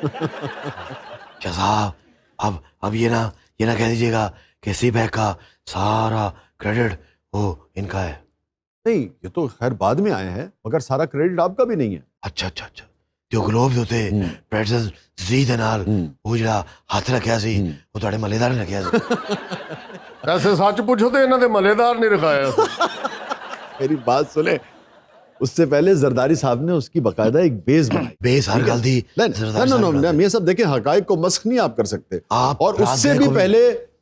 Speaker 3: کیا صاحب اب یہ نہ کہہ دیجیے گا کہ سی پیک کا سارا کریڈٹ وہ ان کا ہے.
Speaker 1: نہیں, یہ تو خیر بعد میں آئے ہیں, مگر سارا کریڈٹ آپ کا بھی نہیں ہے.
Speaker 3: اچھا, جو گلوب ہوتے پریٹس زی دے نال وہ جڑا ہاتھ رکھیا سی وہ تواڈے ملےدار نے رکھیا سی.
Speaker 4: ایسے سچ پوچھو تو انہوں نے ملےدار نہیں رکھایا.
Speaker 1: میری بات سنیں, اس سے پہلے زرداری صاحب نے اس کی باقاعدہ ایک بیس بنائی.
Speaker 3: بیس ہر گل دی
Speaker 1: یہ سب دیکھیں, حقائق کو مسخ نہیں آپ کر سکتے.
Speaker 3: آپ
Speaker 1: اور اس سے بھی پہلے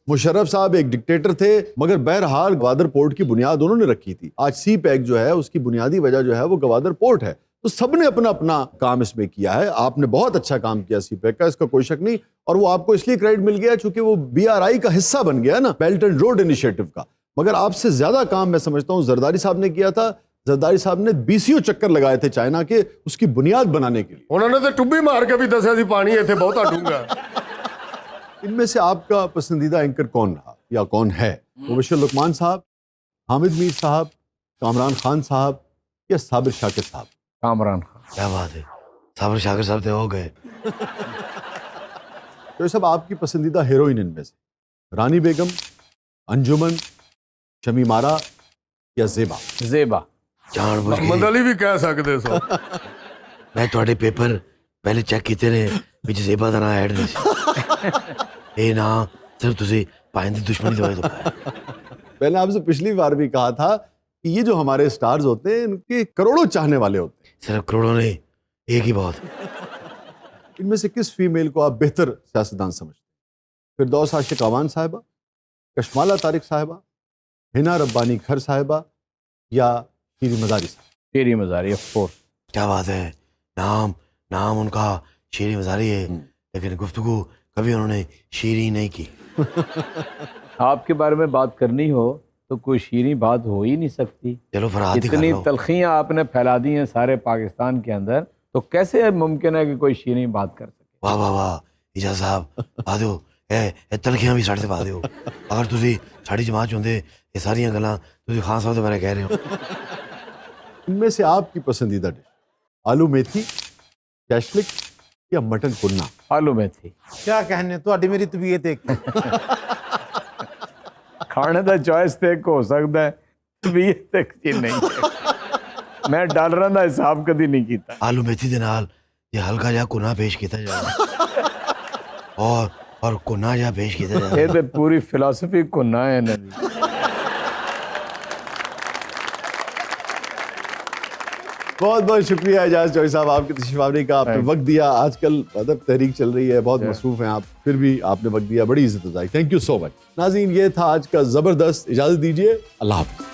Speaker 1: مشرف صاحب ایک ڈکٹیٹر تھے, مگر بہرحال گوادر پورٹ کی بنیاد انہوں نے رکھی تھی. آج سی پیک جو ہے اس کی بنیادی وجہ جو ہے وہ گوادر پورٹ ہے. تو سب نے اپنا اپنا کام اس میں کیا ہے. آپ نے بہت اچھا کام کیا سی پیک کا, اس کا کوئی شک نہیں, اور وہ آپ کو اس لیے کریڈٹ مل گیا چونکہ وہ BRI کا حصہ بن گیا نا, بیلٹ اینڈ روڈ انیشیٹو کا. مگر آپ سے زیادہ کام میں سمجھتا ہوں زرداری صاحب نے کیا تھا. زرداری صاحب نے 20 چکر لگائے تھے چائنا کے اس کی بنیاد بنانے کے لیے.
Speaker 4: انہوں نے تو ٹبی مار کے بھی دسیا سی پانی ایتھے بہتا ڈونگا.
Speaker 1: ان میں سے آپ کا پسندیدہ اینکر کون رہا یا کون ہے؟ مبشر لقمان صاحب, حامد میر صاحب, کامران خان صاحب یا صابر شاکر صاحب؟
Speaker 2: کامران خان.
Speaker 3: کیا بات ہے, صابر شاکر صاحب تو ہو گئے.
Speaker 1: تو یہ سب آپ کی پسندیدہ ہیروئن ان میں سے, رانی بیگم, انجمن, شمیم آرا یا زیبا؟
Speaker 2: زیبا.
Speaker 3: جان بوجھ
Speaker 4: محمد
Speaker 3: کے
Speaker 4: علی بھی کہہ سکتے سو.
Speaker 3: میں تواڈے پیپر پہلے چیک کیتے نے وچ زیبا دا نام ایڈ نہیں سی. اے نا صرف تسی پائندی دشمنی دی وجہ تو پایا.
Speaker 1: میں نے آپ سے پچھلی بار بھی کہا تھا کہ یہ جو ہمارے سٹارز ہوتے ہیں ان کے کروڑوں چاہنے والے ہوتے ہیں.
Speaker 3: صرف کروڑوں نہیں, ایک ہی بہت.
Speaker 1: ان میں سے کس فیمیل کو آپ بہتر سیاستدان سمجھتے ہیں؟ فردوس عاشق اعوان صاحبہ, کشمالہ طارق صاحبہ, حنا ربانی کھر صاحبہ یا شیریں مزاری صاحب؟
Speaker 2: Shireen Mazari of course.
Speaker 3: کیا بات ہے, نام ان کا شیریں مزاری ہے, لیکن گفتگو کبھی انہوں نے شیریں نہیں کی.
Speaker 2: آپ کے بارے میں بات کرنی ہو تو کوئی شیریں بات ہو ہی نہیں سکتی.
Speaker 3: چلو فرحات ہی کر
Speaker 2: اتنی
Speaker 3: لو.
Speaker 2: تلخیاں آپ نے پھیلا دی ہیں سارے پاکستان کے اندر, تو کیسے ممکن ہے کہ کوئی شیریں بات کر سکے؟
Speaker 3: واہ واہ واہ, اجاز صاحب پا دیو اے تلخیاں بھی ساڈے تے پا دیو. اگر تسی ساڈی جماعت چوندے یہ ساریاں گلاں تسی خان صاحب دے بارے کہہ رہے ہو.
Speaker 1: ان میں سے آپ کی پسندیدہ ڈش آلو میتھی, کیشلک یا مٹن قورمہ؟
Speaker 2: آلو میتھی.
Speaker 6: کیا کہنے, تہاڈی میری طبیعت ایک.
Speaker 2: کھانے دا چوائس تے ایک ہو سکتا ہے, طبیعت ایک چیز نہیں ہے. میں ڈالراں دا حساب کدی نہیں کیتا.
Speaker 3: آلو میتھی دے نال یہ ہلکا جہا کنا پیش کیتا جائے اور کنا جہا پیش کیتا جائے.
Speaker 2: یہ تے پوری فلسفی کنا ہے انہاں دی.
Speaker 1: بہت بہت شکریہ اعجاز چوہی صاحب, آپ کی تشریف آوری کا, آپ نے وقت دیا. آج کل ادب تحریک چل رہی ہے, بہت مصروف ہیں آپ, پھر بھی آپ نے وقت دیا, بڑی عزت افزائی. تھینک یو سو مچ. ناظرین, یہ تھا آج کا زبردست. اجازت دیجیے, اللہ حافظ.